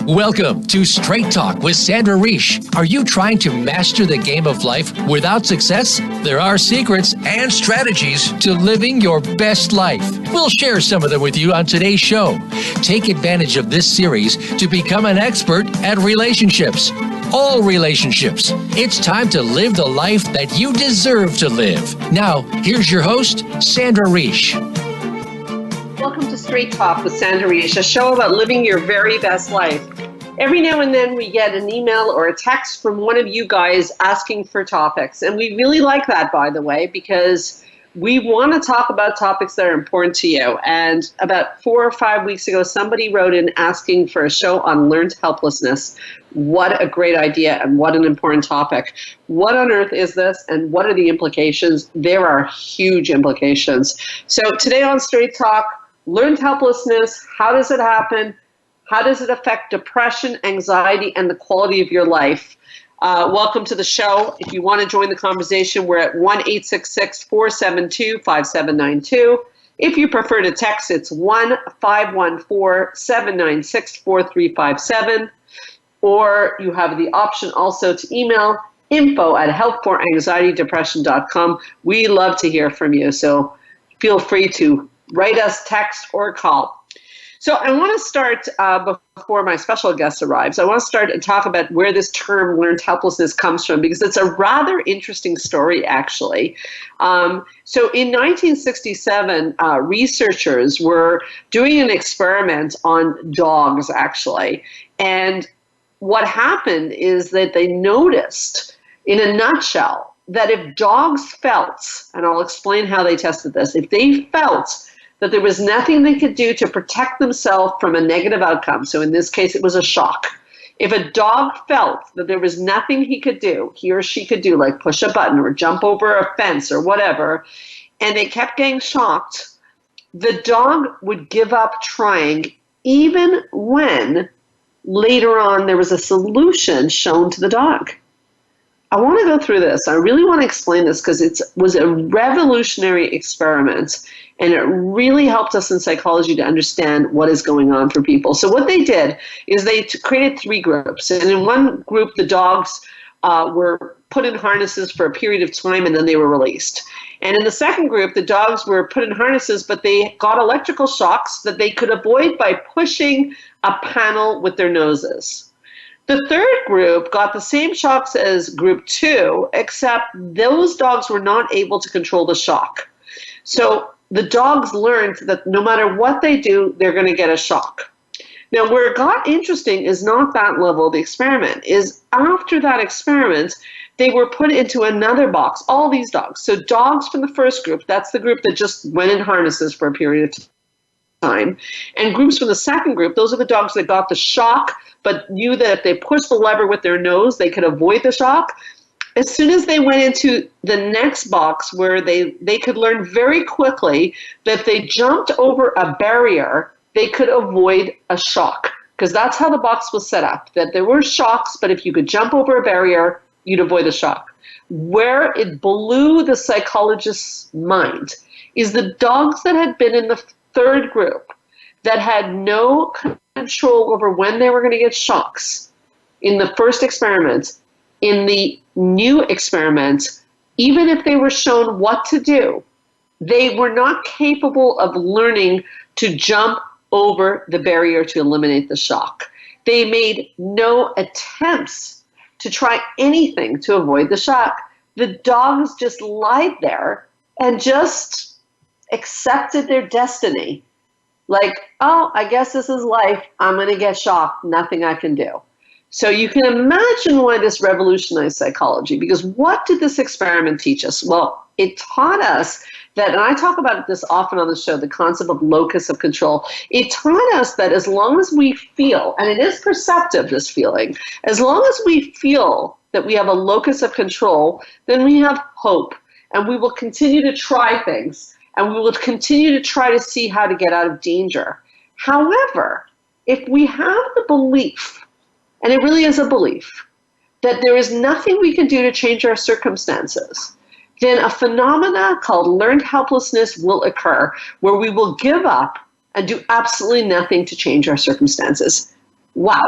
Welcome to Straight Talk with Sandra Reish. Are you trying to master the game of life without success? There are secrets and strategies to living your best life. We'll share some of them with you on today's show. Take advantage of this series to become an expert at relationships. All relationships. It's time to live the life that you deserve to live. Now, here's your host, Sandra Reish. Welcome to Straight Talk with Sandra Reish, a show about living your very best life. Every now and then we get an email or a text from one of you guys asking for topics. And we really like that, by the way, because we want to talk about topics that are important to you. And about 4 or 5 weeks ago, somebody wrote in asking for a show on learned helplessness. What a great idea and what an important topic. What on earth is this and what are the implications? There are huge implications. So today on Straight Talk, learned helplessness, how does it happen? How does it affect depression, anxiety, and the quality of your life? Welcome to the show. If you want to join the conversation, we're at 1-866-472-5792. If you prefer to text, it's 1-514-796-4357. Or you have the option also to email info@helpforanxietydepression.com. We love to hear from you, so feel free to write us, text, or call. So I want to start before my special guest arrives. I want to start and talk about where this term learned helplessness comes from, because it's a rather interesting story, actually. So in 1967, researchers were doing an experiment on dogs, actually. And what happened is that they noticed, in a nutshell, that if dogs felt, and I'll explain how they tested this, if they felt that there was nothing they could do to protect themselves from a negative outcome. So in this case, it was a shock. If a dog felt that there was nothing he or she could do, like push a button or jump over a fence or whatever, and they kept getting shocked, the dog would give up trying even when later on there was a solution shown to the dog. I want to go through this. I really want to explain this because it was a revolutionary experiment, and it really helped us in psychology to understand what is going on for people. So what they did is they created 3 groups. And in one group, the dogs were put in harnesses for a period of time, and then they were released. And in the second group, the dogs were put in harnesses, but they got electrical shocks that they could avoid by pushing a panel with their noses. The third group got the same shocks as group 2, except those dogs were not able to control the shock. So the dogs learned that no matter what they do, they're going to get a shock. Now, where it got interesting is not that level of the experiment, is after that experiment, they were put into another box, all these dogs. So dogs from the first group, that's the group that just went in harnesses for a period of time. And groups from the second group, those are the dogs that got the shock, but knew that if they pushed the lever with their nose, they could avoid the shock. As soon as they went into the next box where they could learn very quickly that if they jumped over a barrier, they could avoid a shock. Because that's how the box was set up, that there were shocks, but if you could jump over a barrier, you'd avoid the shock. Where it blew the psychologist's mind is the dogs that had been in the third group that had no control over when they were going to get shocks in the first experiment. In the new experiment, even if they were shown what to do, they were not capable of learning to jump over the barrier to eliminate the shock. They made no attempts to try anything to avoid the shock. The dogs just lied there and just accepted their destiny. Like, oh, I guess this is life. I'm going to get shocked. Nothing I can do. So you can imagine why this revolutionized psychology, because what did this experiment teach us? Well, it taught us that, and I talk about this often on the show, the concept of locus of control. It taught us that as long as we feel, and it is perceptive, this feeling, as long as we feel that we have a locus of control, then we have hope, and we will continue to try things, and we will continue to try to see how to get out of danger. However, if we have the belief, and it really is a belief, that there is nothing we can do to change our circumstances, then a phenomena called learned helplessness will occur, where we will give up and do absolutely nothing to change our circumstances. Wow,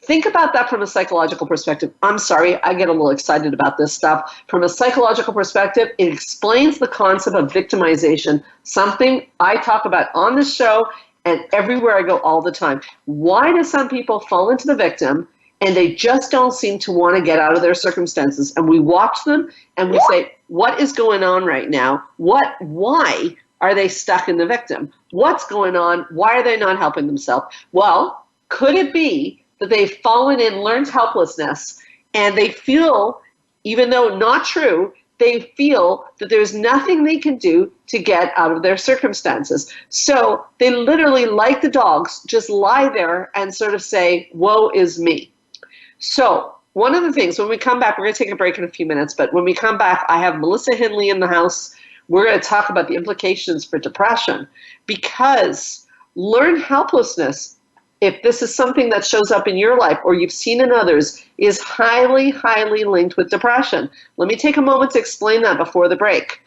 Think about that from a psychological perspective. I'm sorry, I get a little excited about this stuff. From a psychological perspective, it explains the concept of victimization, something I talk about on the show and everywhere I go all the time. Why do some people fall into the victim and they just don't seem to want to get out of their circumstances? And we watch them and we say, what is going on right now? Why are they stuck in the victim? What's going on? Why are they not helping themselves? Well, could it be that they've fallen in learned helplessness and they feel, even though not true, they feel that there's nothing they can do to get out of their circumstances. So they literally, like the dogs, just lie there and sort of say, woe is me. So one of the things, when we come back, we're going to take a break in a few minutes, but when we come back, I have Melissa Hindley in the house. We're going to talk about the implications for depression, because learned helplessness, if this is something that shows up in your life or you've seen in others, is highly, highly linked with depression. Let me take a moment to explain that before the break.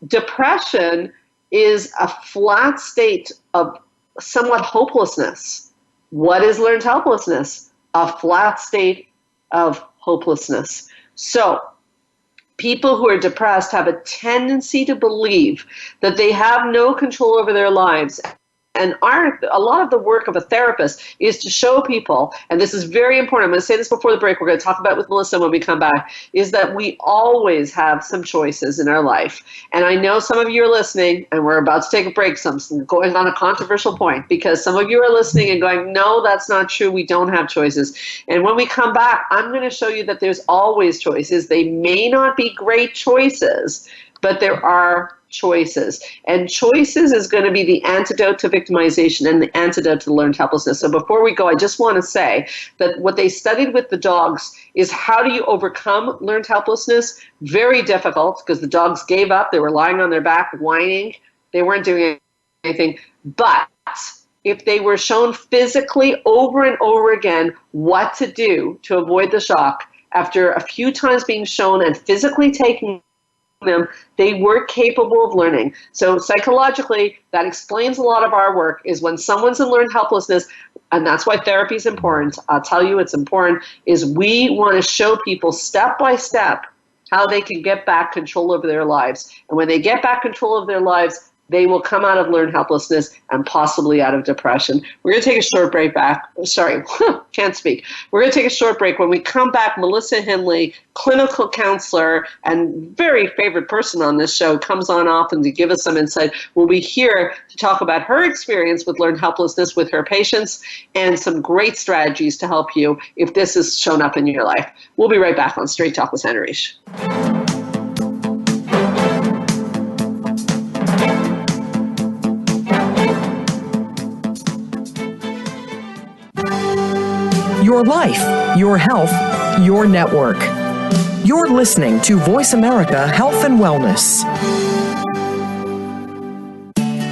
Depression is a flat state of somewhat hopelessness. What is learned helplessness? A flat state of hopelessness. So people who are depressed have a tendency to believe that they have no control over their lives. And a lot of the work of a therapist is to show people, and this is very important, I'm going to say this before the break, we're going to talk about it with Melissa when we come back, is that we always have some choices in our life. And I know some of you are listening, and we're about to take a break, so I'm going on a controversial point, because some of you are listening and going, no, that's not true, we don't have choices. And when we come back, I'm going to show you that there's always choices. They may not be great choices, but there are choices. And choices is going to be the antidote to victimization and the antidote to learned helplessness. So before we go, I just want to say that what they studied with the dogs is how do you overcome learned helplessness? Very difficult, because the dogs gave up. They were lying on their back, whining. They weren't doing anything. But if they were shown physically over and over again what to do to avoid the shock, after a few times being shown and physically taking them, they were capable of learning. So psychologically, that explains a lot of our work, is when someone's in learned helplessness, and that's why therapy is important. I'll tell you it's important, is we want to show people step by step how they can get back control over their lives. And when they get back control of their lives, they will come out of learned helplessness and possibly out of depression. We're going to take a short break back. Sorry, can't speak. We're going to take a short break. When we come back, Melissa Hindley, clinical counselor and very favorite person on this show, comes on often to give us some insight. We'll be here to talk about her experience with learned helplessness with her patients and some great strategies to help you if this has shown up in your life. We'll be right back on Straight Talk with Sandra and Straight. Your life, your health, your network. You're listening to Voice America Health and Wellness.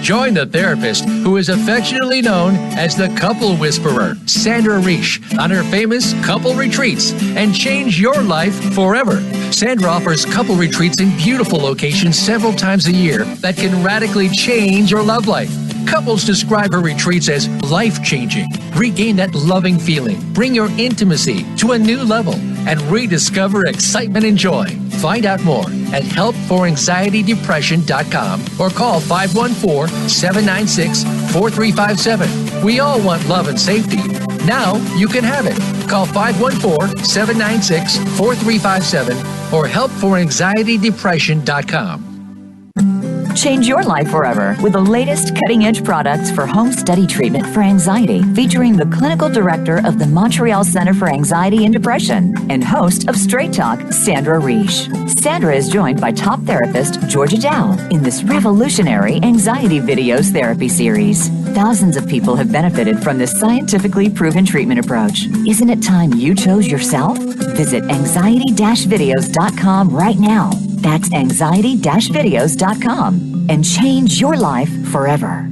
Join the therapist who is affectionately known as the Couple Whisperer, Sandra Reish, on her famous couple retreats, and change your life forever. Sandra offers couple retreats in beautiful locations several times a year that can radically change your love life. Couples describe her retreats as life-changing. Regain that loving feeling, bring your intimacy to a new level, and rediscover excitement and joy. Find out more at helpforanxietydepression.com or call 514-796-4357. We all want love and safety. Now you can have it. Call 514-796-4357 or helpforanxietydepression.com. Change your life forever with the latest cutting-edge products for home study treatment for anxiety, featuring the clinical director of the Montreal Center for Anxiety and Depression and host of Straight Talk, Sandra Reish. Sandra is joined by top therapist Georgia Dow in this revolutionary anxiety videos therapy series. Thousands of people have benefited from this scientifically proven treatment approach. Isn't it time you chose yourself? Visit anxiety-videos.com right now. That's anxiety-videos.com and change your life forever.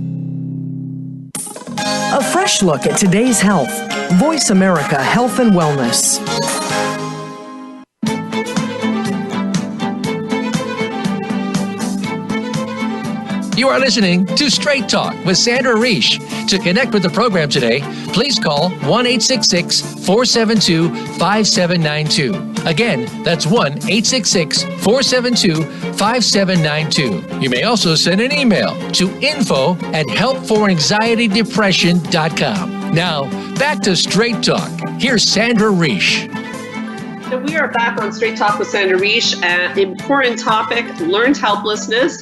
A fresh look at today's health. Voice America Health and Wellness. You are listening to Straight Talk with Sandra Reish. To connect with the program today, please call 1-866-472-5792. Again, that's 1-866-472-5792. You may also send an email to info@helpforanxietydepression.com. Now, back to Straight Talk. Here's Sandra Reish. So we are back on Straight Talk with Sandra Reish. An important topic, learned helplessness.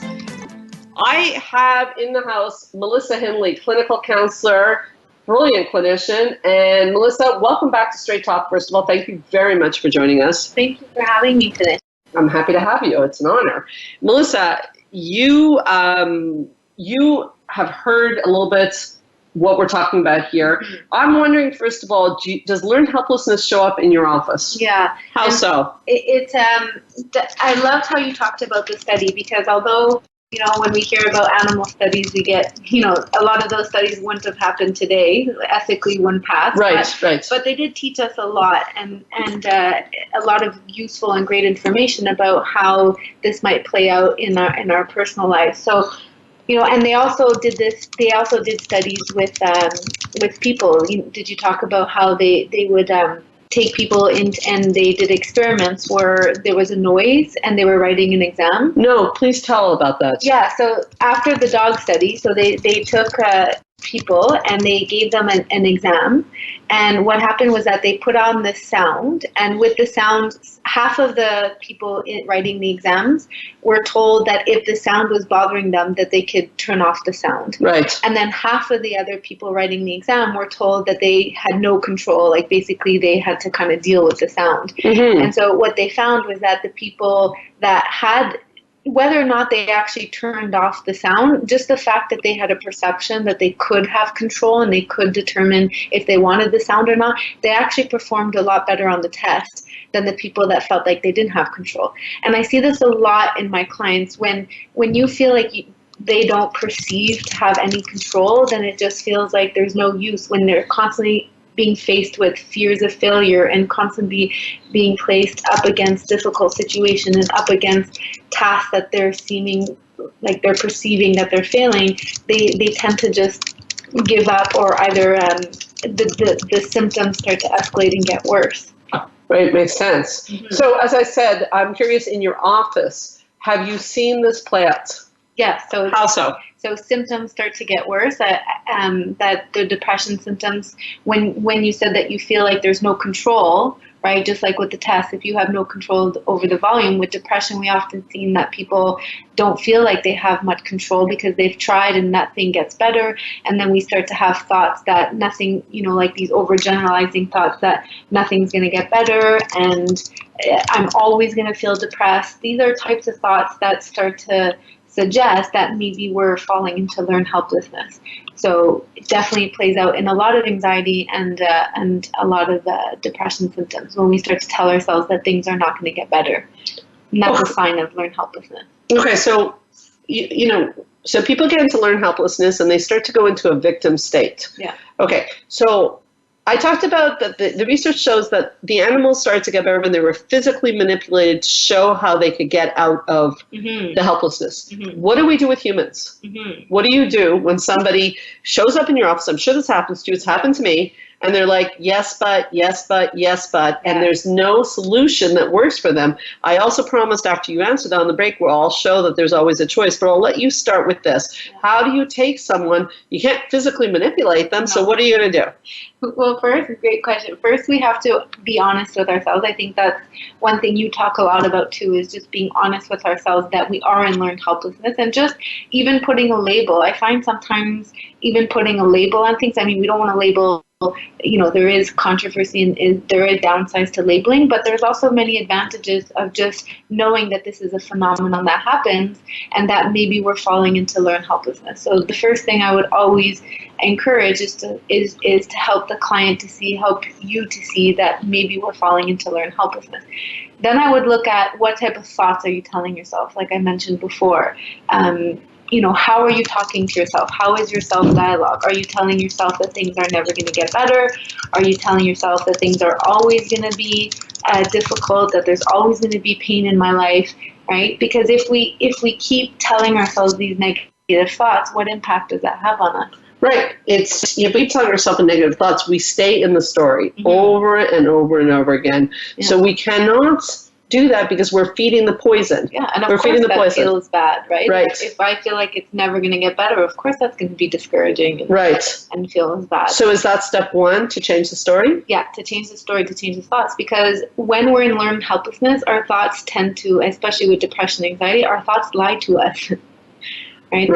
I have in the house Melissa Hindley, clinical counselor, brilliant clinician. And Melissa, welcome back to Straight Talk. First of all, thank you very much for joining us. Thank you for having me today. I'm happy to have you. It's an honor. Melissa, you have heard a little bit what we're talking about here. Mm-hmm. I'm wondering, first of all, does learned helplessness show up in your office? Yeah. How so? I loved how you talked about the study, because although, when we hear about animal studies, we get, a lot of those studies wouldn't have happened today, ethically wouldn't pass. Right. But they did teach us a lot and a lot of useful and great information about how this might play out in our personal lives. So, and they also did studies with people. Did you talk about how they would take people in, and they did experiments where there was a noise and they were writing an exam? No, please tell about that. Yeah, so after the dog study, so they took people and they gave them an exam, and what happened was that they put on this sound, and with the sound, half of the people writing the exams were told that if the sound was bothering them, that they could turn off the sound. Right. And then half of the other people writing the exam were told that they had no control, like basically they had to kind of deal with the sound. Mm-hmm. And so what they found was that the people that had, whether or not they actually turned off the sound, just the fact that they had a perception that they could have control and they could determine if they wanted the sound or not, they actually performed a lot better on the test than the people that felt like they didn't have control. And I see this a lot in my clients. When you feel like they don't perceive to have any control, then it just feels like there's no use. When they're constantly being faced with fears of failure and constantly being placed up against difficult situations and up against tasks that they're seeming like they're perceiving that they're failing, they tend to just give up, or either the symptoms start to escalate and get worse. Right, makes sense. Mm-hmm. So as I said, I'm curious, in your office, have you seen this play out? Yeah. So how so? So symptoms start to get worse. That the depression symptoms, when you said that you feel like there's no control, right? Just like with the test, if you have no control over the volume, with depression, we often see that people don't feel like they have much control because they've tried and nothing gets better. And then we start to have thoughts that nothing, like these overgeneralizing thoughts that nothing's going to get better and I'm always going to feel depressed. These are types of thoughts that start to suggest that maybe we're falling into learned helplessness. So it definitely plays out in a lot of anxiety and a lot of depression symptoms when we start to tell ourselves that things are not going to get better. And that's a sign of learned helplessness. Okay, so so people get into learned helplessness and they start to go into a victim state. Yeah. Okay, so I talked about that the research shows that the animals started to get better when they were physically manipulated to show how they could get out of the helplessness. Mm-hmm. What do we do with humans? Mm-hmm. What do you do when somebody shows up in your office? I'm sure this happens to you. It's happened to me. And they're like, yes, but, and there's no solution that works for them. I also promised after you answered on the break, we'll all show that there's always a choice, but I'll let you start with this. How do you take someone, you can't physically manipulate them, so what are you going to do? Well, first, great question. First, we have to be honest with ourselves. I think that's one thing you talk a lot about too, is just being honest with ourselves that we are in learned helplessness, and just even putting a label. I find sometimes even putting a label on things, we don't want to label, there is controversy and there are downsides to labeling, but there's also many advantages of just knowing that this is a phenomenon that happens and that maybe we're falling into learned helplessness. So the first thing I would always encourage is to help the client to see, help you to see that maybe we're falling into learned helplessness. Then I would look at what type of thoughts are you telling yourself, like I mentioned before. How are you talking to yourself? How is your self-dialogue? Are you telling yourself that things are never going to get better? Are you telling yourself that things are always going to be difficult, that there's always going to be pain in my life, right? Because if we keep telling ourselves these negative thoughts, what impact does that have on us? Right. It's, if we tell yourself in negative thoughts, we stay in the story over and over and over again. Yeah. So we cannot do that because we're feeding the poison. Yeah, and of course that feels bad, right? Right. If I feel like it's never going to get better, of course that's going to be discouraging and, and feels bad. So is that step one, to change the story? Yeah, to change the story, to change the thoughts. Because when we're in learned helplessness, our thoughts tend to, especially with depression and anxiety, our thoughts lie to us. Right?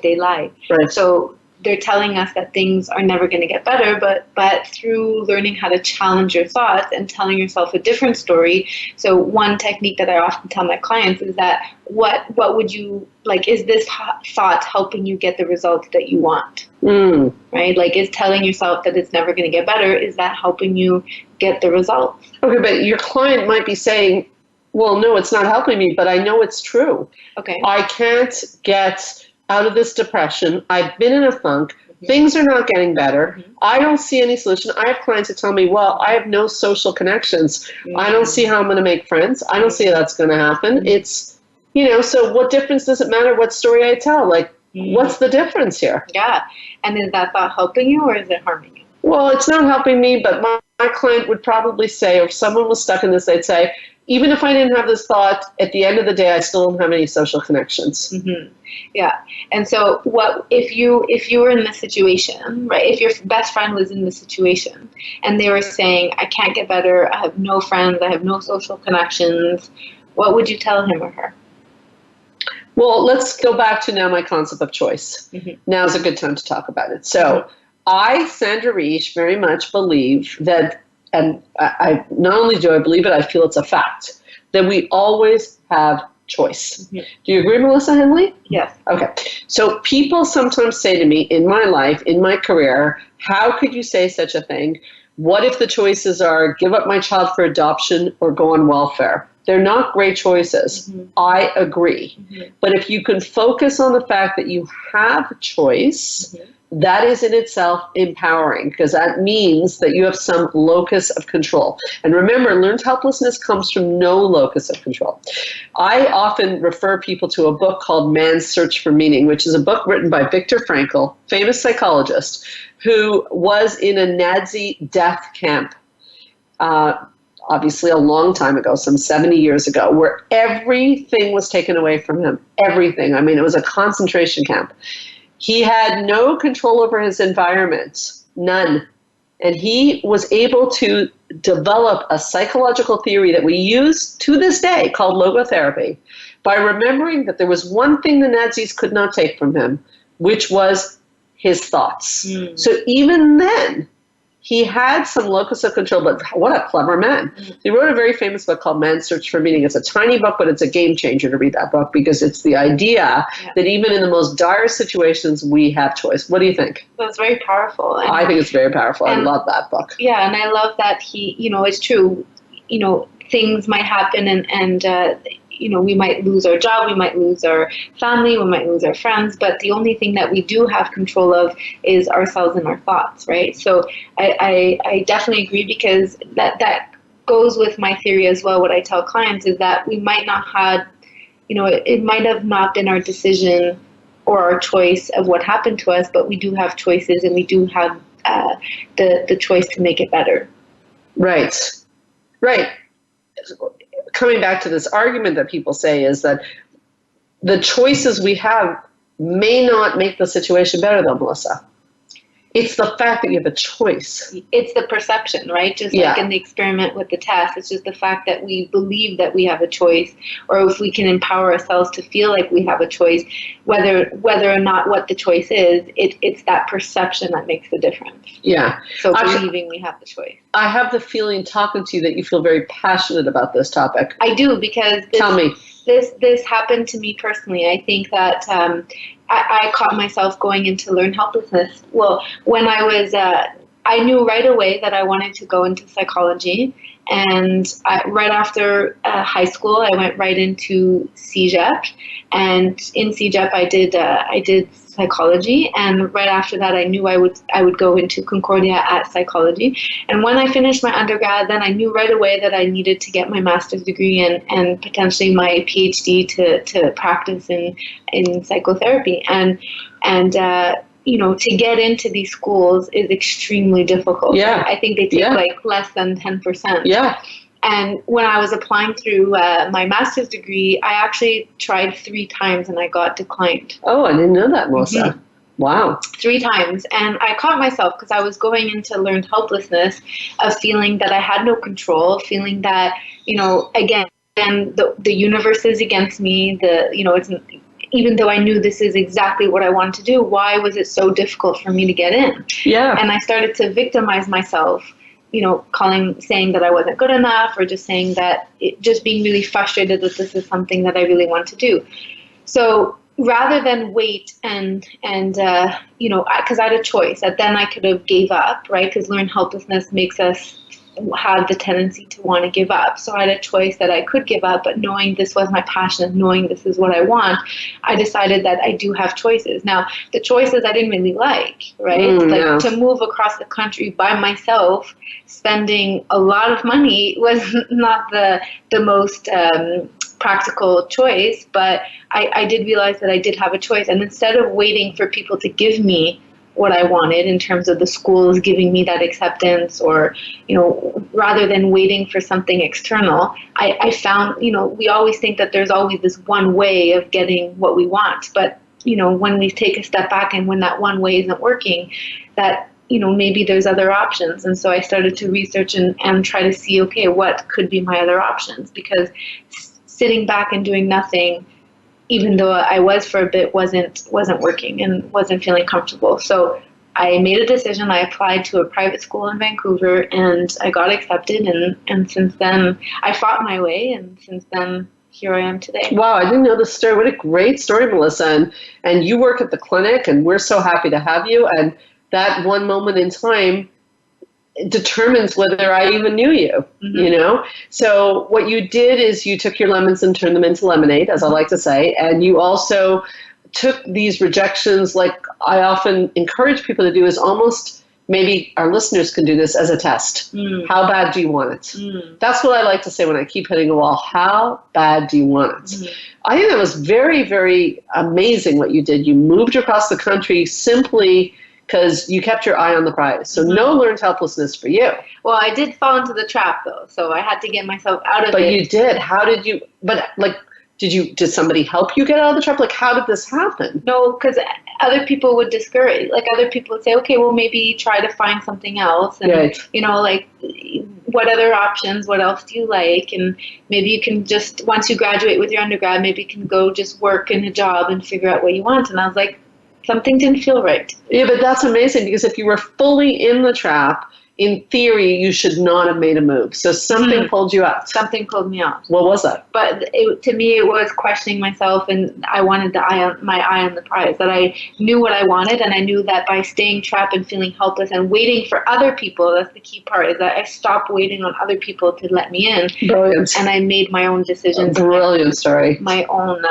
They lie. Right. So they're telling us that things are never going to get better, but through learning how to challenge your thoughts and telling yourself a different story. So one technique that I often tell my clients is that what would you, like, is this thought helping you get the results that you want? Right? Like, is telling yourself that it's never going to get better, is that helping you get the results? Okay, but your client might be saying, well, no, it's not helping me, but I know it's true. Okay. I can't get out of this depression. I've been in a funk. Things are not getting better. I don't see any solution. I have clients that tell me, well, I have no social connections. I don't see how I'm going to make friends. I don't see how that's going to happen. It's, so what difference does it matter what story I tell? Like, what's the difference here? Yeah. And is that thought helping you or is it harming you? Well, it's not helping me, but my client would probably say, or if someone was stuck in this, they'd say, even if I didn't have this thought, at the end of the day, I still don't have any social connections. Yeah. And so what if you were in this situation, right? If your best friend was in this situation and they were saying, I can't get better, I have no friends, I have no social connections, what would you tell him or her? Well, let's go back to now my concept of choice. Now's a good time to talk about it. So I, Sandra Reish, very much believe that, and I not only do I believe it, I feel it's a fact, that we always have choice. Do you agree, Melissa Henley? Yes. Okay. So people sometimes say to me, in my life, in my career, how could you say such a thing? What if the choices are give up my child for adoption or go on welfare? They're not great choices. I agree. But if you can focus on the fact that you have choice, that is in itself empowering, because that means that you have some locus of control. And remember, learned helplessness comes from no locus of control. I often refer people to a book called Man's Search for Meaning, which is a book written by Viktor Frankl, famous psychologist, who was in a Nazi death camp, obviously a long time ago, some 70 years ago, where everything was taken away from him. Everything. I mean, it was a concentration camp. He had no control over his environment, none. And he was able to develop a psychological theory that we use to this day called logotherapy by remembering that there was one thing the Nazis could not take from him, which was his thoughts. So even then, he had some locus of control, but what a clever man. He wrote a very famous book called Man's Search for Meaning. It's a tiny book, but it's a game changer to read that book because it's the idea that even in the most dire situations, we have choice. What do you think? That's very powerful. I think it's very powerful. I love that book. Yeah, and I love that he, it's true, things might happen and we might lose our job, we might lose our family, we might lose our friends, but the only thing that we do have control of is ourselves and our thoughts, right? So I definitely agree, because that goes with my theory as well. What I tell clients is that we might not have, it might have not been our decision or our choice of what happened to us, but we do have choices and we do have the choice to make it better. Right. Coming back to this argument that people say is that the choices we have may not make the situation better, though, Melissa. It's the fact that you have a choice. It's the perception, right? Just like in the experiment with the test, it's just the fact that we believe that we have a choice, or if we can empower ourselves to feel like we have a choice, whether or not what the choice is, it's that perception that makes the difference. Yeah. So believing we have the choice. I have the feeling, talking to you, that you feel very passionate about this topic. I do, because Tell me. This happened to me personally. I think that I caught myself going into learned helplessness. Well, when I was, I knew right away that I wanted to go into psychology. And right after high school, I went right into CEGEP. And in CEGEP, I did psychology, and right after that I knew I would go into Concordia at psychology. And when I finished my undergrad, then I knew right away that I needed to get my master's degree and potentially my PhD to practice in psychotherapy. And to get into these schools is extremely difficult. Yeah. I think they take like less than 10%. Yeah. And when I was applying through my master's degree, I actually tried 3 times and I got declined. Oh, I didn't know that, Melissa. Mm-hmm. Wow. 3 times. And I caught myself, because I was going into learned helplessness, of feeling that I had no control, feeling that, again, the universe is against me. It's, even though I knew this is exactly what I wanted to do, why was it so difficult for me to get in? Yeah. And I started to victimize myself, saying that I wasn't good enough, or just saying that, just being really frustrated that this is something that I really want to do. So rather than wait and because I had a choice, that then I could have gave up, right? Because learned helplessness makes us have the tendency to want to give up. So I had a choice that I could give up, but knowing this was my passion, knowing this is what I want, I decided that I do have choices. Now, the choices I didn't really like, right? To move across the country by myself, spending a lot of money was not the most practical choice, but I did realize that I did have a choice. And instead of waiting for people to give me what I wanted in terms of the schools giving me that acceptance, or, rather than waiting for something external, I found, we always think that there's always this one way of getting what we want. But, when we take a step back and when that one way isn't working, that, maybe there's other options. And so I started to research and try to see, okay, what could be my other options? Because sitting back and doing nothing, even though I was for a bit, wasn't working and wasn't feeling comfortable. So I made a decision. I applied to a private school in Vancouver, and I got accepted. And since then, I fought my way. And since then, here I am today. Wow, I didn't know this story. What a great story, Melissa. And you work at the clinic, and we're so happy to have you. And that one moment in time determines whether I even knew you, So what you did is you took your lemons and turned them into lemonade, as I like to say, and you also took these rejections, like I often encourage people to do, is almost, maybe our listeners can do this as a test. How bad do you want it? That's what I like to say when I keep hitting a wall. How bad do you want it? I think that was very, very amazing what you did. You moved across the country simply because you kept your eye on the prize. So no learned helplessness for you. Well, I did fall into the trap, though. So I had to get myself out of it. But you did. How did you, did somebody help you get out of the trap? Like, how did this happen? No, because other people would discourage. Like, other people would say, okay, well, maybe try to find something else. And, what other options? What else do you like? And maybe you can just, once you graduate with your undergrad, maybe you can go just work in a job and figure out what you want. And I was like, something didn't feel right. Yeah, but that's amazing, because if you were fully in the trap, in theory, you should not have made a move. So something pulled you out. Something pulled me out. What was that? But to me, it was questioning myself, and I wanted my eye on the prize, that I knew what I wanted, and I knew that by staying trapped and feeling helpless and waiting for other people, that's the key part, is that I stopped waiting on other people to let me in. Brilliant. And I made my own decisions. Brilliant story. My own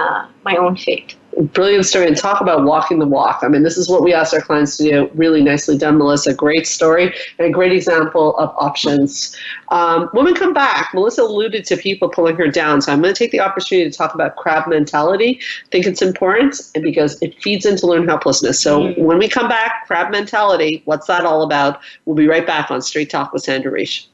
fate. Brilliant story. And talk about walking the walk. I mean, this is what we ask our clients to do. Really nicely done, Melissa. Great story and a great example of options. When we come back, Melissa alluded to people pulling her down. So I'm going to take the opportunity to talk about crab mentality. I think it's important, and because it feeds into learned helplessness. So when we come back, crab mentality, what's that all about? We'll be right back on Straight Talk with Sandra Reish.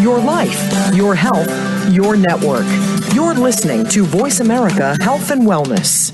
Your life, your health, your network. You're listening to Voice America Health and Wellness.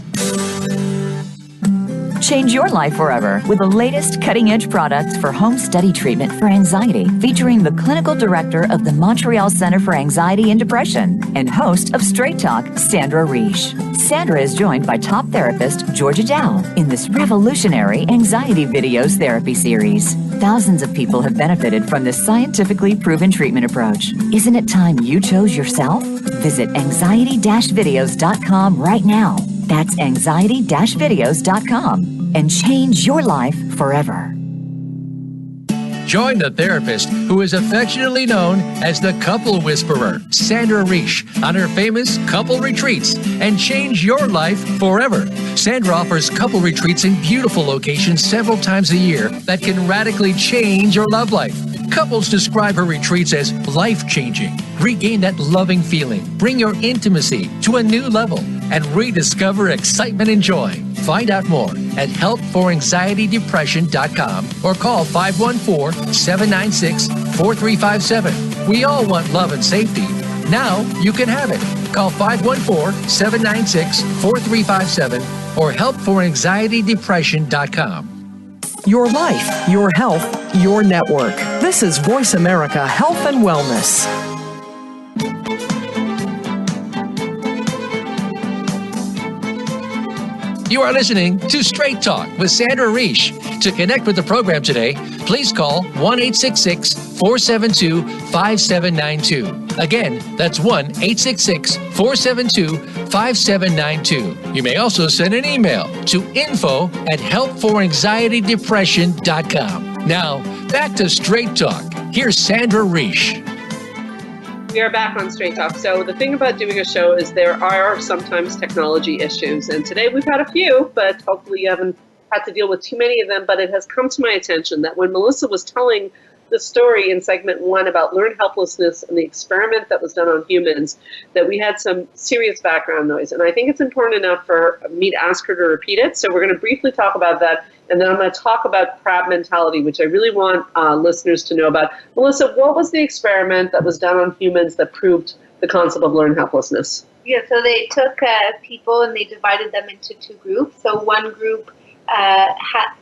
Change your life forever with the latest cutting-edge products for home study treatment for anxiety, featuring the clinical director of the Montreal Center for Anxiety and Depression and host of Straight Talk, Sandra Reish. Sandra is joined by top therapist Georgia Dow in this revolutionary anxiety videos therapy series. Thousands of people have benefited from this scientifically proven treatment approach. Isn't it time you chose yourself? Visit anxiety-videos.com right now. That's anxiety-videos.com and change your life forever. Join the therapist who is affectionately known as the Couple Whisperer, Sandra Reish, on her famous couple retreats and change your life forever. Sandra offers couple retreats in beautiful locations several times a year that can radically change your love life. Couples describe her retreats as life-changing. Regain that loving feeling, bring your intimacy to a new level, and rediscover excitement and joy. Find out more at helpforanxietydepression.com or call 514-796-4357. We all want love and safety. Now you can have it. Call 514-796-4357 or helpforanxietydepression.com. Your life, your health, your network. This is Voice America Health and Wellness. You are listening to Straight Talk with Sandra Reish. To connect with the program today, please call 1-866-472-5792. Again, that's 1-866-472-5792. You may also send an email to info@helpforanxietydepression.com. Now, back to Straight Talk. Here's Sandra Reish. We are back on Straight Talk. So the thing about doing a show is there are sometimes technology issues. And today we've had a few, but hopefully you haven't had to deal with too many of them. But it has come to my attention that when Melissa was telling the story in segment 1 about learned helplessness and the experiment that was done on humans, that we had some serious background noise. And I think it's important enough for me to ask her to repeat it. So we're going to briefly talk about that. And then I'm going to talk about crab mentality, which I really want listeners to know about. Melissa, what was the experiment that was done on humans that proved the concept of learned helplessness? Yeah, so they took people and they divided them into 2 groups. So one group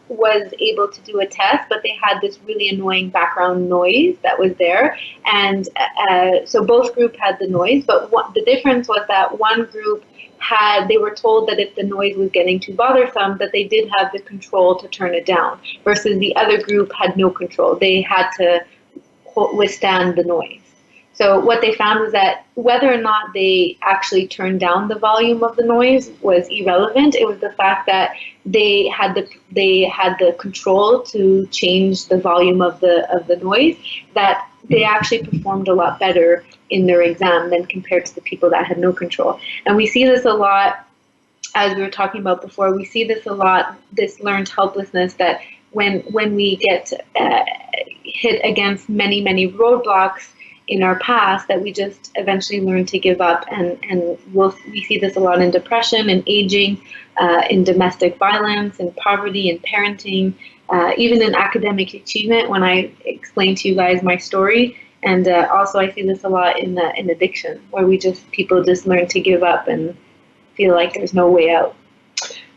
was able to do a test, but they had this really annoying background noise that was there. And so both groups had the noise, but the difference was that one group they were told that if the noise was getting too bothersome, that they did have the control to turn it down, versus the other group had no control. They had to withstand the noise. So what they found was that whether or not they actually turned down the volume of the noise was irrelevant. It was the fact that they had the control to change the volume of the noise, that they actually performed a lot better in their exam than compared to the people that had no control. And we see this a lot, as we were talking about before, we see this a lot, this learned helplessness, that when we get hit against many, many roadblocks in our past, that we just eventually learn to give up. And we see this a lot in depression and aging, in domestic violence and poverty and parenting, even in academic achievement, when I explain to you guys my story. And also I see this a lot in addiction, where people just learn to give up and feel like there's no way out.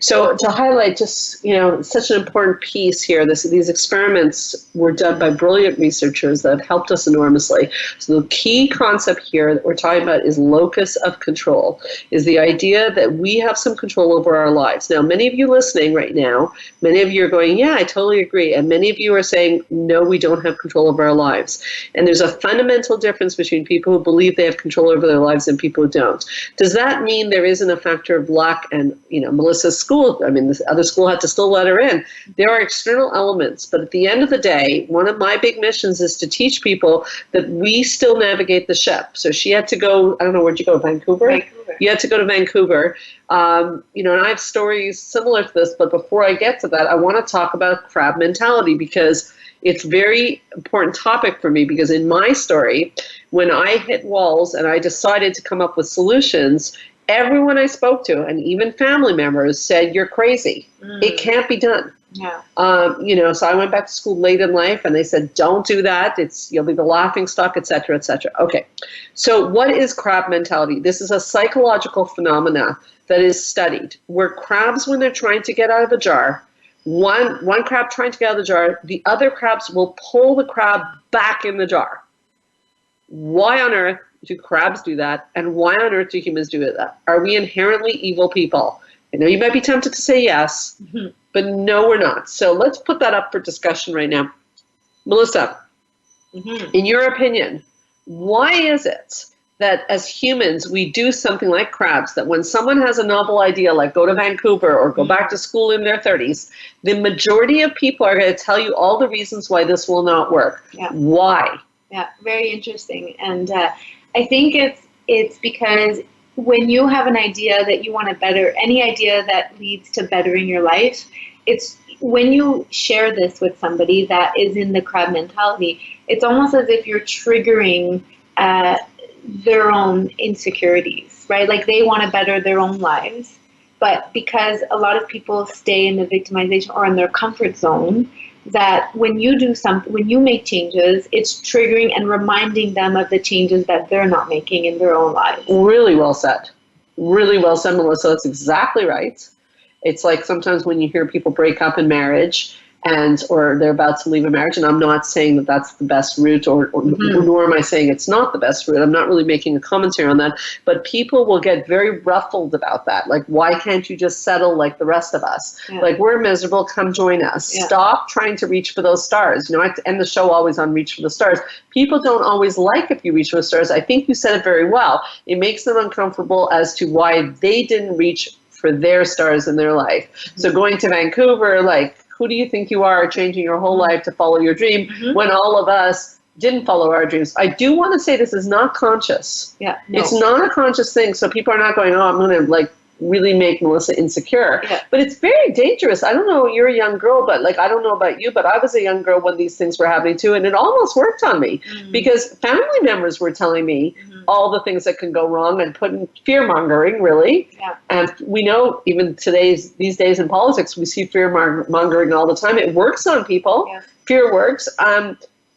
So to highlight just, such an important piece here, these experiments were done by brilliant researchers that helped us enormously. So the key concept here that we're talking about is locus of control, is the idea that we have some control over our lives. Now, many of you listening right now, many of you are going, yeah, I totally agree. And many of you are saying, no, we don't have control over our lives. And there's a fundamental difference between people who believe they have control over their lives and people who don't. Does that mean there isn't a factor of luck? And, Melissa's school, this other school had to still let her in. There are external elements, but at the end of the day, one of my big missions is to teach people that we still navigate the ship. So she had to go, I don't know, where'd you go, Vancouver? You had to go to Vancouver. And I have stories similar to this, but before I get to that, I want to talk about crab mentality, because it's a very important topic for me, because in my story, when I hit walls and I decided to come up with solutions, everyone I spoke to, and even family members, said, you're crazy. It can't be done. Yeah. So I went back to school late in life, and they said, don't do that. You'll be the laughing stock, et cetera, et cetera. Okay. So what is crab mentality? This is a psychological phenomena that is studied, where crabs, when they're trying to get out of a jar, one crab trying to get out of the jar, the other crabs will pull the crab back in the jar. Why on earth do crabs do that? And why on earth do humans do that? Are we inherently evil people? I know you might be tempted to say yes, but no, we're not. So let's put that up for discussion right now. Melissa, in your opinion, why is it that as humans, we do something like crabs, that when someone has a novel idea, like go to Vancouver or go back to school in their 30s, the majority of people are going to tell you all the reasons why this will not work. Yeah. Why? Yeah, very interesting. And I think it's because when you have an idea that you want to better, any idea that leads to bettering your life, it's when you share this with somebody that is in the crab mentality, it's almost as if you're triggering their own insecurities, right? Like they want to better their own lives, but because a lot of people stay in the victimization or in their comfort zone, that when you do something, when you make changes, it's triggering and reminding them of the changes that they're not making in their own lives. Really well said. Really well said, Melissa. That's exactly right. It's like sometimes when you hear people break up in marriage or they're about to leave a marriage, and I'm not saying that that's the best route, or nor am I saying it's not the best route. I'm not really making a commentary on that, but people will get very ruffled about that. Like, why can't you just settle like the rest of us? Yeah. Like, we're miserable, come join us. Yeah. Stop trying to reach for those stars. You know, I end the show always on reach for the stars. People don't always like if you reach for the stars. I think you said it very well. It makes them uncomfortable as to why they didn't reach for their stars in their life. So going to Vancouver, like, who do you think you are, changing your whole life to follow your dream when all of us didn't follow our dreams? I do want to say this is not conscious. Yeah, no. It's not a conscious thing. So people are not going, oh, I'm going to like really make Melissa insecure. Yeah. But it's very dangerous. I don't know, you're a young girl, but like, I don't know about you, but I was a young girl when these things were happening too. And it almost worked on me because family members were telling me all the things that can go wrong and putting fear mongering, really. Yeah. And we know even these days in politics, we see fear mongering all the time. It works on people. Yeah. Fear works.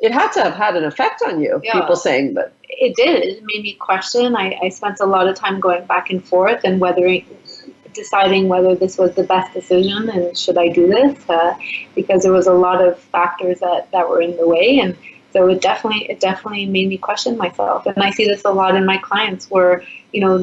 It had to have had an effect on you, people saying that. It did. It made me question. I spent a lot of time going back and forth and deciding whether this was the best decision and should I do this, because there was a lot of factors that were in the way. And so it definitely made me question myself. And I see this a lot in my clients where, you know,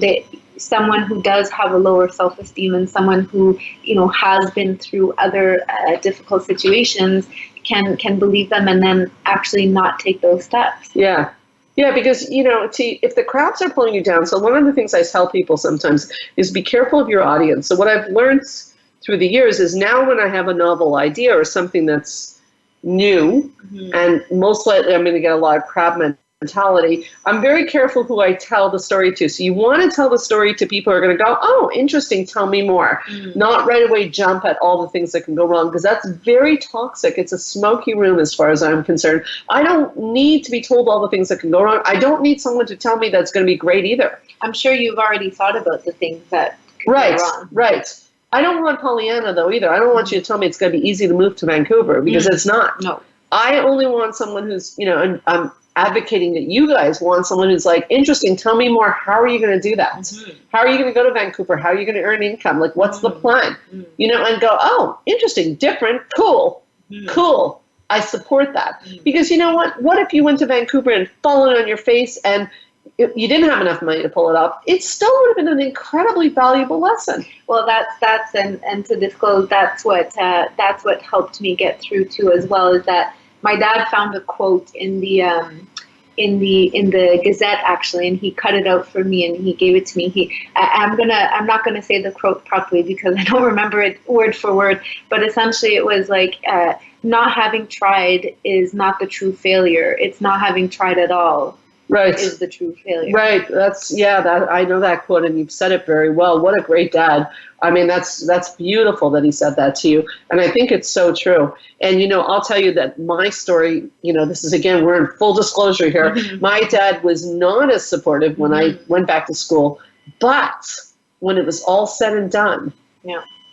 someone who does have a lower self-esteem and someone who, you know, has been through other difficult situations can believe them and then actually not take those steps. Yeah. Yeah, because, you know, if the crabs are pulling you down, so one of the things I tell people sometimes is be careful of your audience. So what I've learned through the years is now when I have a novel idea or something that's new, and most likely I'm going to get a lot of crab mentality, I'm very careful who I tell the story to. So you want to tell the story to people who are going to go, oh, interesting, tell me more. Not right away jump at all the things that can go wrong, because that's very toxic. It's a smoky room as far as I'm concerned. I don't need to be told all the things that can go wrong. I don't need someone to tell me that's going to be great either. I'm sure you've already thought about the things that can go wrong. Right. I don't want Pollyanna, though, either. I don't want you to tell me it's going to be easy to move to Vancouver, because it's not. No. I only want someone who's, you know, and I'm advocating that you guys want someone who's like, interesting, tell me more. How are you going to do that? How are you going to go to Vancouver? How are you going to earn income? Like, what's the plan? You know, and go, oh, interesting, different, cool. I support that. Because you know what? What if you went to Vancouver and fallen on your face and you didn't have enough money to pull it off? It still would have been an incredibly valuable lesson. Well, that's and to disclose, that's what helped me get through too, as well, is that my dad found a quote in the Gazette, actually, and he cut it out for me and he gave it to me. I'm not gonna say the quote properly because I don't remember it word for word, but essentially it was like, not having tried is not the true failure. It's not having tried at all. Right. Is the true failure. Right. I know that quote, and you've said it very well. What a great dad. I mean, that's beautiful that he said that to you. And I think it's so true. And, you know, I'll tell you that my story, you know, this is, again, we're in full disclosure here. My dad was not as supportive when I went back to school. But when it was all said and done,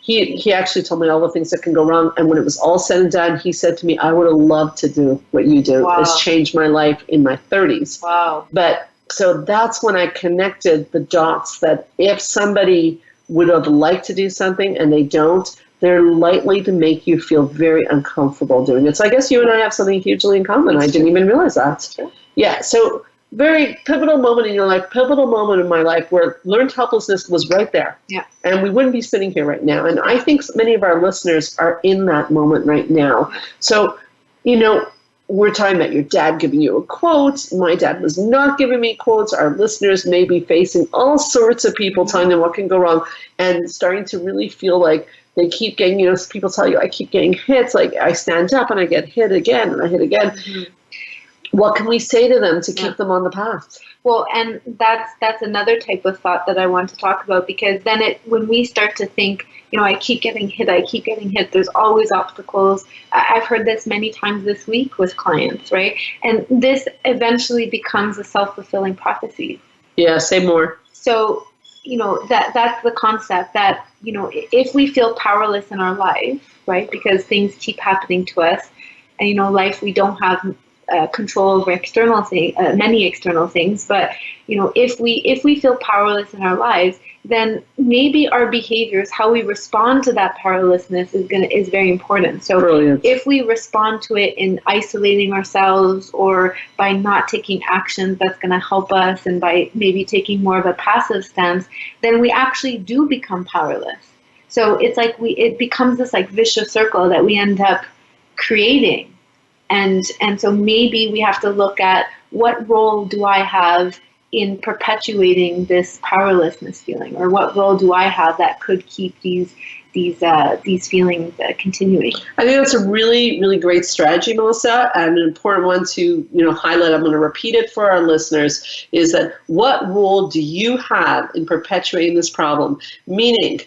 he actually told me all the things that can go wrong. And when it was all said and done, he said to me, I would have loved to do what you do. Wow. It's changed my life in my 30s. Wow. But so that's when I connected the dots that if somebody would have liked to do something and they don't, they're likely to make you feel very uncomfortable doing it. So I guess you and I have something hugely in common. I didn't even realize that. Yeah. So very pivotal moment in your life, pivotal moment in my life where learned helplessness was right there. Yeah. And we wouldn't be sitting here right now. And I think many of our listeners are in that moment right now. So, you know, we're talking about your dad giving you a quote. My dad was not giving me quotes. Our listeners may be facing all sorts of people telling them what can go wrong and starting to really feel like they keep getting, people tell you, I keep getting hits. Like I stand up and I get hit again and I hit again. What can we say to them to keep them on the path? Well, and that's another type of thought that I want to talk about, because then when we start to think, I keep getting hit, there's always obstacles. I've heard this many times this week with clients, right? And this eventually becomes a self-fulfilling prophecy. Yeah, say more. So, that's the concept that, if we feel powerless in our life, right, because things keep happening to us, and, life, we don't have control over many external things, but if we feel powerless in our lives, then maybe our behaviors, how we respond to that powerlessness is very important. So Brilliant. If we respond to it in isolating ourselves or by not taking actions that's going to help us, and by maybe taking more of a passive stance, then we actually do become powerless. So it's like it becomes this like vicious circle that we end up creating. And so maybe we have to look at, what role do I have in perpetuating this powerlessness feeling, or what role do I have that could keep these feelings continuing? I think that's a really, really great strategy, Melissa, and an important one to highlight. I'm going to repeat it for our listeners, is that what role do you have in perpetuating this problem? Meaning,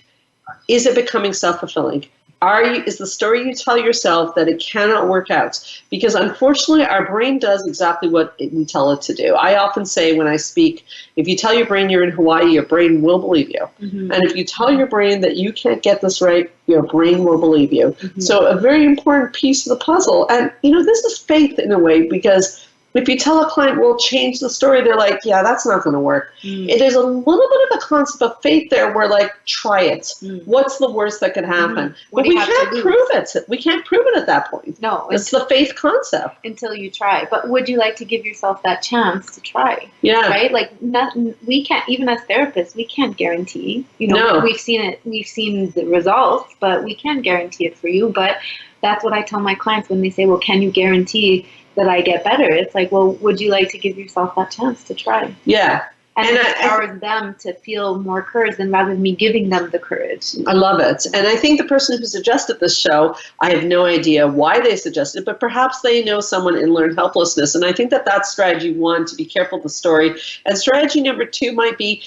is it becoming self-fulfilling? Is the story you tell yourself that it cannot work out? Because unfortunately, our brain does exactly what we tell it to do. I often say when I speak, if you tell your brain you're in Hawaii, your brain will believe you. And if you tell your brain that you can't get this right, your brain will believe you. So a very important piece of the puzzle. And, this is faith in a way, because if you tell a client, we'll change the story, they're like, yeah, that's not going to work. It is a little bit of a concept of faith there. We're like, try it. What's the worst that could happen? But we can't prove it. We can't prove it at that point. No. It's the faith concept. Until you try. But would you like to give yourself that chance to try? Yeah. Right? Like, we can't, even as therapists, we can't guarantee. No. We've seen the results, but we can't guarantee it for you. But that's what I tell my clients when they say, well, can you guarantee that I get better? It's like, well, would you like to give yourself that chance to try? Yeah. And it empowers them to feel more courage than rather than me giving them the courage. I love it. And I think the person who suggested this show, I have no idea why they suggested it, but perhaps they know someone in learned helplessness. And I think that that's strategy one, to be careful of the story. And strategy number two might be,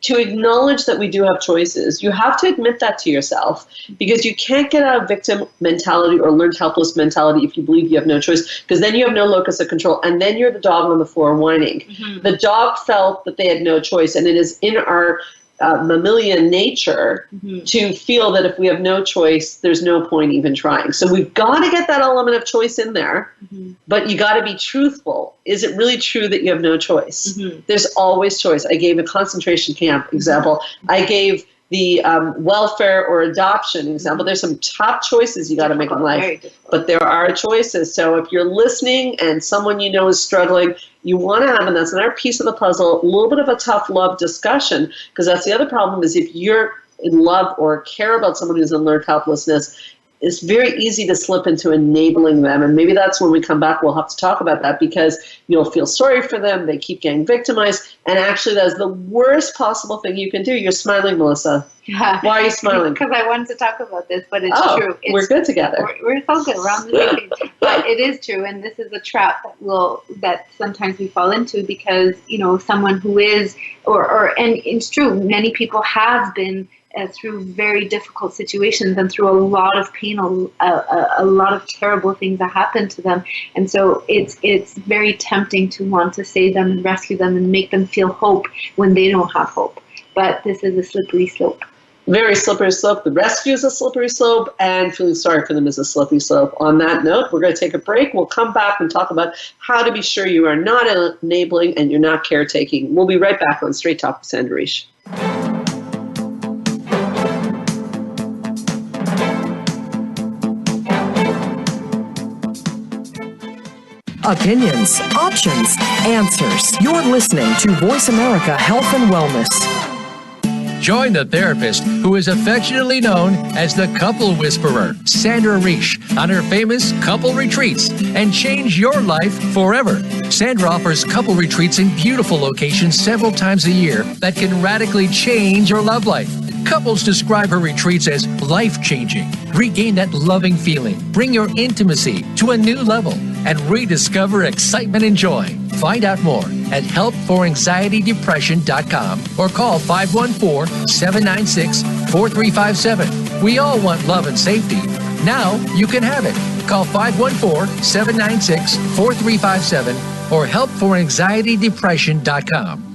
to acknowledge that we do have choices. You have to admit that to yourself, because you can't get out of victim mentality or learned helpless mentality if you believe you have no choice, because then you have no locus of control, and then you're the dog on the floor whining. The dog felt that they had no choice, and it is in our mammalian nature to feel that if we have no choice, there's no point even trying. So we've got to get that element of choice in there, but you got to be truthful. Is it really true that you have no choice? There's always choice. I gave a concentration camp example. I gave the welfare or adoption example. There's some tough choices you got to make in life, but there are choices. So if you're listening and someone is struggling, you want to have, and that's another piece of the puzzle, a little bit of a tough love discussion, because that's the other problem, is if you're in love or care about someone who's in learned helplessness, it's very easy to slip into enabling them. And maybe that's when we come back, we'll have to talk about that, because you'll feel sorry for them. They keep getting victimized. And actually, that's the worst possible thing you can do. You're smiling, Melissa. Yeah. Why are you smiling? Because I wanted to talk about this, but it's true. We're good together. We're so good. We're on the same page. But it is true. And this is a trap that sometimes we fall into, because, someone who is, and it's true, many people have been through very difficult situations and through a lot of pain, a lot of terrible things that happen to them. And so it's very tempting to want to save them and rescue them and make them feel hope when they don't have hope. But this is a slippery slope. Very slippery slope. The rescue is a slippery slope, and feeling sorry for them is a slippery slope. On that note, we're going to take a break. We'll come back and talk about how to be sure you are not enabling and you're not caretaking. We'll be right back on Straight Talk with Sandra Riche. Opinions, options, answers. You're listening to Voice America Health and Wellness. Join the therapist who is affectionately known as the Couple Whisperer, Sandra Reish, on her famous couple retreats and change your life forever. Sandra offers couple retreats in beautiful locations several times a year that can radically change your love life. Couples describe her retreats as life-changing. Regain that loving feeling, bring your intimacy to a new level, and rediscover excitement and joy. Find out more at helpforanxietydepression.com or call 514-796-4357. We all want love and safety. Now you can have it. Call 514-796-4357 or helpforanxietydepression.com.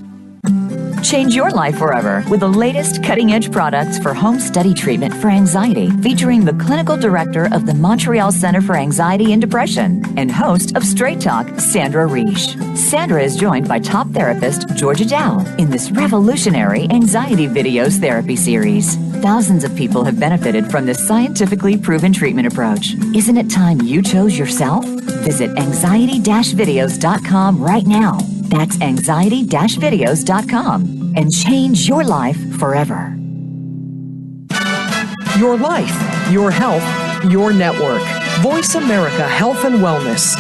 Change your life forever with the latest cutting-edge products for home study treatment for anxiety, featuring the clinical director of the Montreal Center for Anxiety and Depression and host of Straight Talk, Sandra Reish. Sandra is joined by top therapist Georgia Dow in this revolutionary anxiety videos therapy series. Thousands of people have benefited from this scientifically proven treatment approach. Isn't it time you chose yourself? Visit anxiety-videos.com right now. That's anxiety-videos.com and change your life forever. Your life, your health, your network. Voice America Health and Wellness.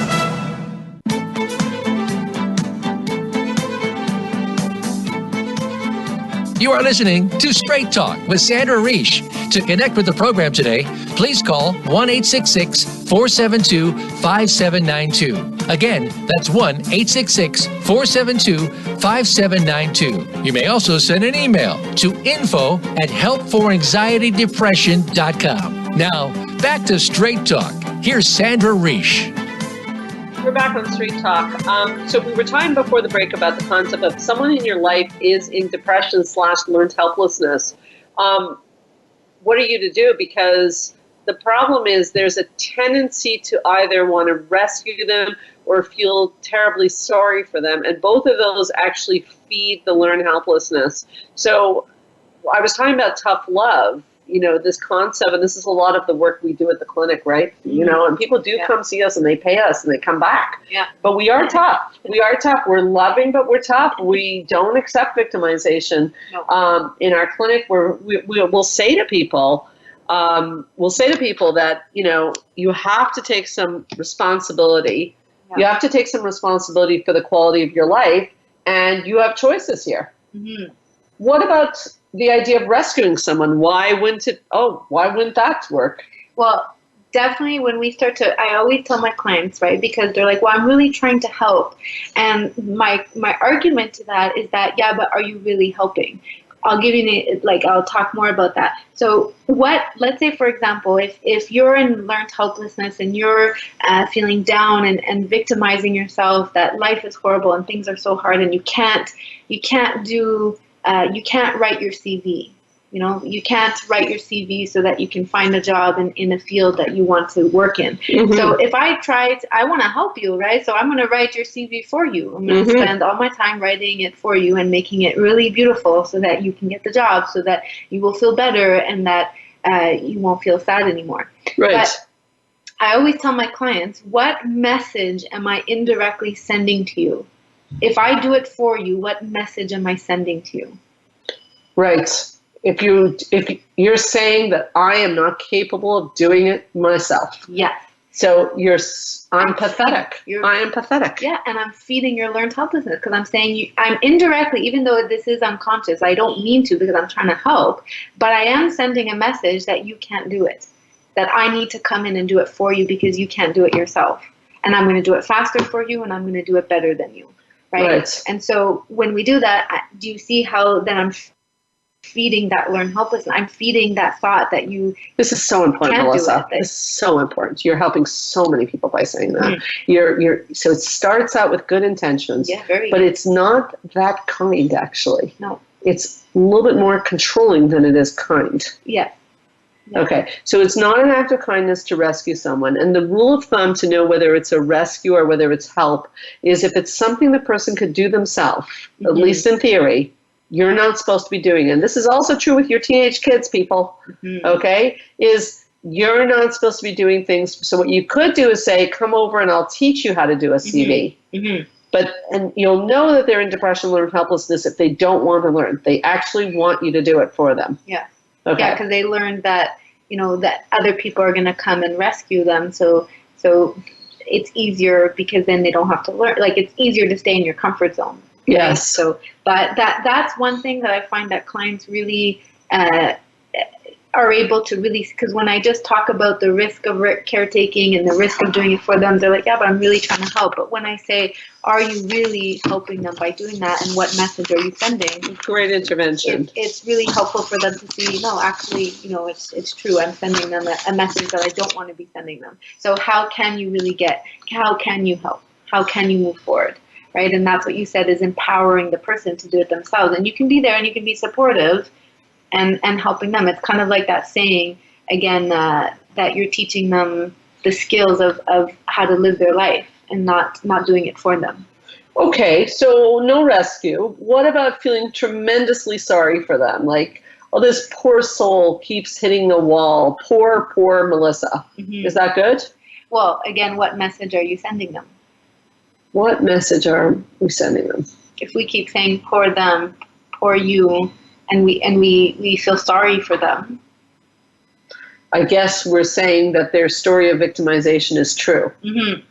You are listening to Straight Talk with Sandra Reish. To connect with the program today, please call 1-866-472-5792. Again, that's 1-866-472-5792. You may also send an email to info@helpforanxietydepression.com. Now, back to Straight Talk. Here's Sandra Reish. We're back on Straight Talk. So we were talking before the break about the concept of someone in your life is in depression / learned helplessness. What are you to do? Because the problem is there's a tendency to either want to rescue them or feel terribly sorry for them. And both of those actually feed the learned helplessness. So I was talking about tough love. You know, this concept, and this is a lot of the work we do at the clinic, right? You know, and people do come see us and they pay us and they come back. Yeah. But we are tough. We are tough. We're loving, but we're tough. We don't accept victimization. No. In our clinic, we'll say to people, that, you know, you have to take some responsibility. Yeah. You have to take some responsibility for the quality of your life, and you have choices here. Mm-hmm. What about the idea of rescuing someone? Why wouldn't that work? Well, definitely when we start to, I always tell my clients, right, because they're like, well, I'm really trying to help. And my argument to that is that, yeah, but are you really helping? I'll give you, I'll talk more about that. So let's say, for example, if you're in learned helplessness and you're feeling down and victimizing yourself, that life is horrible and things are so hard and you can't write your CV. You know, you can't write your CV so that you can find a job in a field that you want to work in. Mm-hmm. So if I want to help you, right? So I'm going to write your CV for you. I'm going to spend all my time writing it for you and making it really beautiful so that you can get the job, so that you will feel better and that you won't feel sad anymore. Right. But I always tell my clients, what message am I indirectly sending to you? If I do it for you, what message am I sending to you? Right. If you're saying that I am not capable of doing it myself. Yeah. So I'm pathetic. I am pathetic. Yeah, and I'm feeding your learned helplessness because I'm saying I'm indirectly, even though this is unconscious, I don't mean to because I'm trying to help, but I am sending a message that you can't do it, that I need to come in and do it for you because you can't do it yourself. And I'm going to do it faster for you and I'm going to do it better than you. Right. And so when we do that, do you see how then I'm feeding that learned helplessness? I'm feeding that thought that you. This is so important, Melissa. It's so important. You're helping so many people by saying that. So it starts out with good intentions, but it's not that kind actually. No, it's a little bit more controlling than it is kind. Yeah. Okay, so it's not an act of kindness to rescue someone. And the rule of thumb to know whether it's a rescue or whether it's help is if it's something the person could do themselves, at least in theory, you're not supposed to be doing it. And this is also true with your teenage kids, people, okay, is you're not supposed to be doing things. So what you could do is say, come over and I'll teach you how to do a CV. And you'll know that they're in depression, learned helplessness if they don't want to learn. They actually want you to do it for them. Yeah. Okay. Yeah, because they learned that, that other people are going to come and rescue them. So it's easier because then they don't have to learn. Like, it's easier to stay in your comfort zone. Right? Yes. So, but that's one thing that I find that clients really are able to really, because when I just talk about the risk of caretaking and the risk of doing it for them, they're like, yeah, but I'm really trying to help. But when I say, are you really helping them by doing that, and what message are you sending? Great intervention. It's really helpful for them to see, no, actually, it's true. I'm sending them a message that I don't want to be sending them. So how can you how can you help? How can you move forward? Right? And that's what you said, is empowering the person to do it themselves. And you can be there and you can be supportive and helping them. It's kind of like that saying, again, that you're teaching them the skills of how to live their life and not doing it for them. Okay, so no rescue. What about feeling tremendously sorry for them? Like, oh, this poor soul keeps hitting the wall. Poor Melissa. Mm-hmm. Is that good? Well, again, what message are you sending them? What message are we sending them? If we keep saying poor them, poor you, and we feel sorry for them, I guess we're saying that their story of victimization is true. Mm-hmm.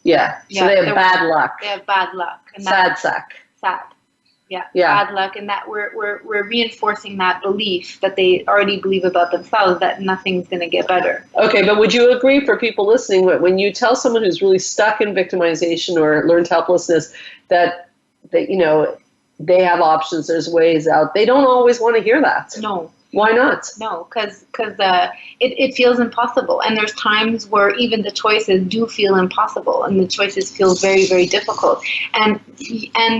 Yeah. So they have bad luck. They have bad luck. And sad sack. Sad. Yeah. Bad luck, and that we're reinforcing that belief that they already believe about themselves, that nothing's going to get better. Okay, but would you agree, for people listening, when you tell someone who's really stuck in victimization or learned helplessness that they have options, there's ways out, they don't always want to hear that? No. Why not? No, because it feels impossible. And there's times where even the choices do feel impossible, and the choices feel very, very difficult. And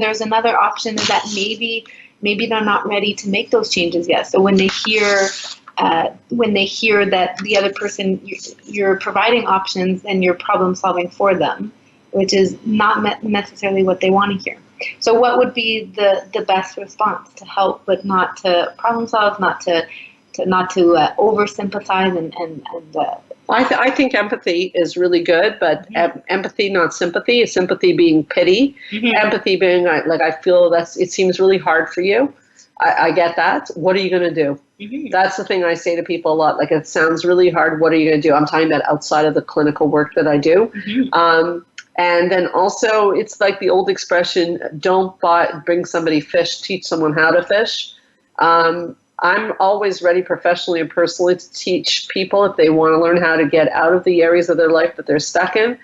there's another option, is that maybe they're not ready to make those changes yet. So when they hear that the other person, you're providing options and you're problem solving for them, which is not necessarily what they want to hear. So what would be the best response? To help, but not to problem solve, not to over sympathize and I think empathy is really good, but mm-hmm. Empathy, not sympathy. Sympathy being pity, mm-hmm. Empathy being like, I feel it seems really hard for you. I get that. What are you going to do? Mm-hmm. That's the thing I say to people a lot. Like, it sounds really hard. What are you going to do? I'm talking about outside of the clinical work that I do. Mm-hmm. And then also, it's like the old expression, don't bring somebody fish, teach someone how to fish. I'm always ready professionally and personally to teach people if they want to learn how to get out of the areas of their life that they're stuck in.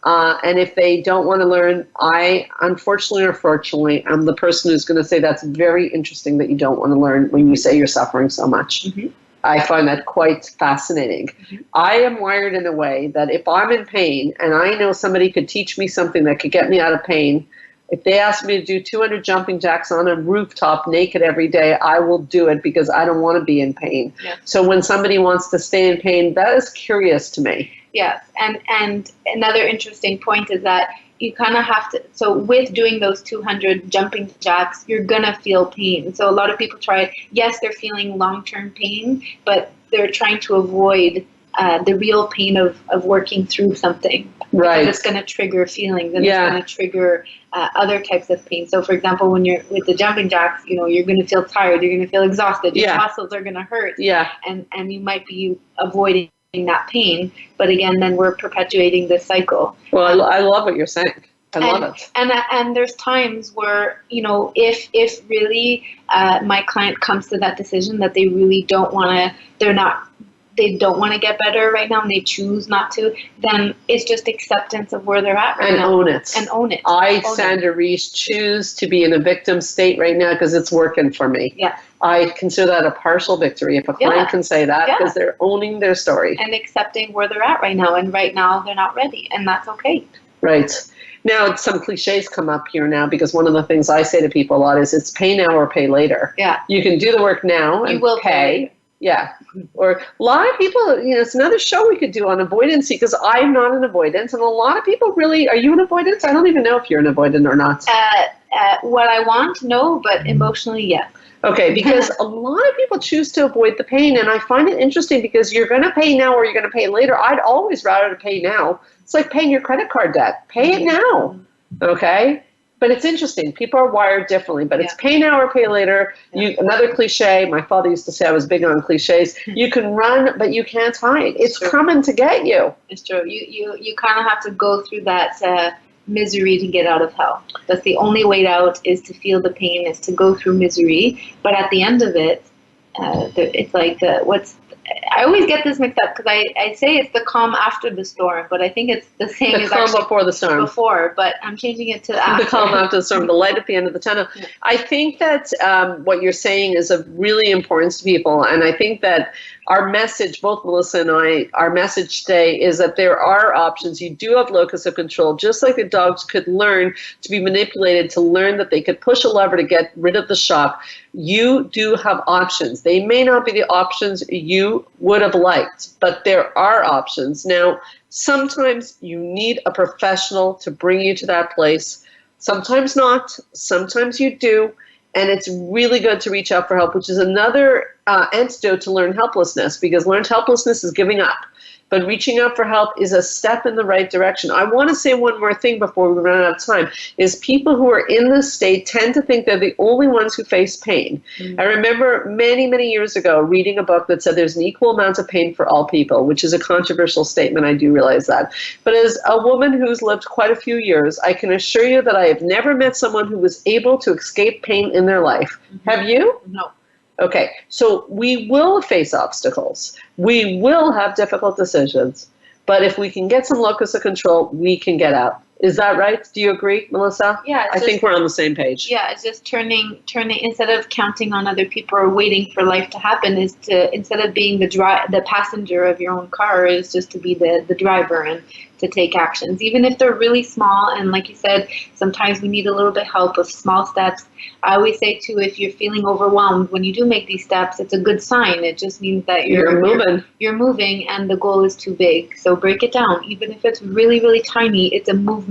And if they don't want to learn, I, unfortunately or fortunately, I'm the person who's going to say that's very interesting that you don't want to learn when you say you're suffering so much. Mm-hmm. I find that quite fascinating. Mm-hmm. I am wired in a way that if I'm in pain and I know somebody could teach me something that could get me out of pain, if they ask me to do 200 jumping jacks on a rooftop naked every day, I will do it because I don't want to be in pain. Yeah. So when somebody wants to stay in pain, that is curious to me. Yes, and another interesting point is that you kind of have to, so with doing those 200 jumping jacks, you're going to feel pain. So a lot of people try, yes, they're feeling long-term pain, but they're trying to avoid the real pain of working through something. Right. Because it's going to trigger feelings, and it's going to trigger other types of pain. So for example, when you're with the jumping jacks, you're going to feel tired, you're going to feel exhausted, your muscles are going to hurt, and you might be avoiding that pain, but again, then we're perpetuating this cycle. Well, I love what you're saying. I love it. And there's times where, if really my client comes to that decision that they really don't want to, they don't want to get better right now, and they choose not to, then it's just acceptance of where they're at right now. And own it. Sandra Reese, choose to be in a victim state right now because it's working for me. Yeah. I consider that a partial victory if a client can say that, because they're owning their story. And accepting where they're at right now, and right now they're not ready, and that's okay. Right. Now, some cliches come up here now, because one of the things I say to people a lot is it's pay now or pay later. Yeah. You can do the work now and you will pay. Yeah. Or a lot of people, it's another show we could do on avoidancy, because I'm not an avoidance. And a lot of people really, are you an avoidance? I don't even know if you're an avoidant or not. What I want, no, but emotionally, yes. Okay, because a lot of people choose to avoid the pain. And I find it interesting because you're going to pay now or you're going to pay later. I'd always rather to pay now. It's like paying your credit card debt. Pay it now. Okay? But it's interesting. People are wired differently, but it's pay now or pay later. Another cliche, my father used to say, I was big on cliches, you can run, but you can't hide. It's coming to get you. It's true. You kind of have to go through that misery to get out of hell. That's the only way out, is to feel the pain, is to go through misery. But at the end of it, it's like I always get this mixed up, because I say it's the calm after the storm, but I think it's the same as calm before the storm. Before, but I'm changing it to after. The calm after the storm, the light at the end of the tunnel. Yeah. I think that what you're saying is of really importance to people, and I think that our message, both Melissa and I, our message today is that there are options. You do have locus of control, just like the dogs could learn to be manipulated, to learn that they could push a lever to get rid of the shock. You do have options. They may not be the options you would have liked, but there are options. Now, sometimes you need a professional to bring you to that place. Sometimes not. Sometimes you do. And it's really good to reach out for help, which is another antidote to learned helplessness, because learned helplessness is giving up. But reaching out for help is a step in the right direction. I want to say one more thing before we run out of time, is people who are in this state tend to think they're the only ones who face pain. Mm-hmm. I remember many, many years ago reading a book that said there's an equal amount of pain for all people, which is a controversial statement. I do realize that. But as a woman who's lived quite a few years, I can assure you that I have never met someone who was able to escape pain in their life. Mm-hmm. Have you? No. Okay, so we will face obstacles. We will have difficult decisions. But if we can get some locus of control, we can get out. Is that right? Do you agree, Melissa? Yeah. I think we're on the same page. Yeah, it's just turning, instead of counting on other people or waiting for life to happen, is to, instead of being the passenger of your own car, is just to be the driver and to take actions, even if they're really small. And like you said, sometimes we need a little bit help with small steps. I always say too, if you're feeling overwhelmed when you do make these steps, it's a good sign. It just means that you're moving. You're moving, and the goal is too big. So break it down. Even if it's really, really tiny, it's a movement.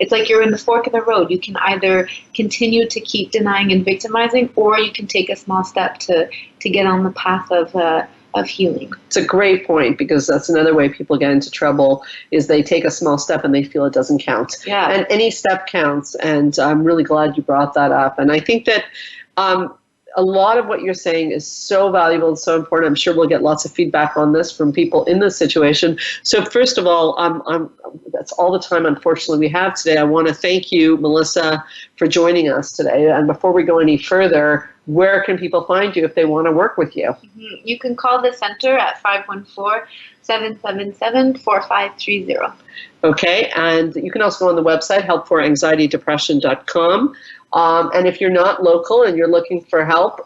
It's like you're in the fork of the road. You can either continue to keep denying and victimizing, or you can take a small step to get on the path of healing. It's a great point, because that's another way people get into trouble, is they take a small step and they feel it doesn't count. Yeah. And any step counts, and I'm really glad you brought that up. And I think that a lot of what you're saying is so valuable and so important. I'm sure we'll get lots of feedback on this from people in this situation. So first of all, that's all the time, unfortunately, we have today. I want to thank you, Melissa, for joining us today. And before we go any further, where can people find you if they want to work with you? Mm-hmm. You can call the center at 514-777-4530. Okay, and you can also go on the website, helpforanxietydepression.com. And if you're not local and you're looking for help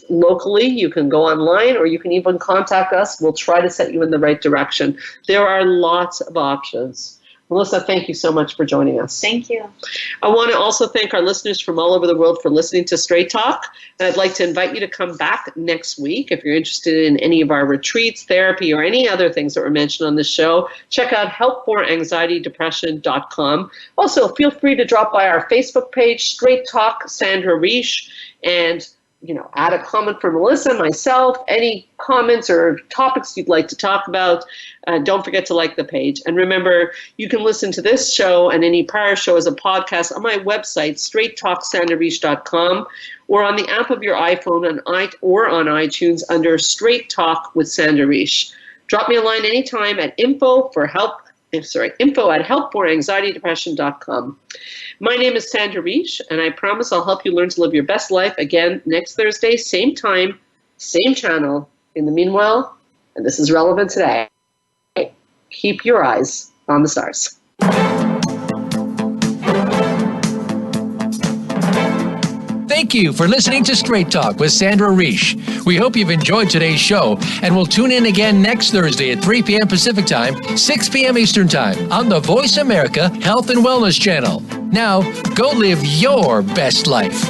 locally, you can go online, or you can even contact us. We'll try to set you in the right direction. There are lots of options. Melissa, thank you so much for joining us. Thank you. I want to also thank our listeners from all over the world for listening to Straight Talk. And I'd like to invite you to come back next week. If you're interested in any of our retreats, therapy, or any other things that were mentioned on the show, check out helpforanxietydepression.com. Also, feel free to drop by our Facebook page, Straight Talk Sandra Reish, and add a comment for Melissa, myself, any comments or topics you'd like to talk about. Don't forget to like the page. And remember, you can listen to this show and any prior show as a podcast on my website, straighttalksandrareish.com, or on the app of your iPhone or on iTunes under Straight Talk with Sandra Reish. Drop me a line anytime at info at helpforanxietydepression.com. My name is Sandra Reish, and I promise I'll help you learn to live your best life again next Thursday, same time, same channel. In the meanwhile, and this is relevant today, keep your eyes on the stars. Thank you for listening to Straight Talk with Sandra Reish. We hope you've enjoyed today's show, and we'll tune in again next Thursday at 3 p.m. Pacific Time, 6 p.m. Eastern Time on the Voice America Health and Wellness Channel. Now, go live your best life.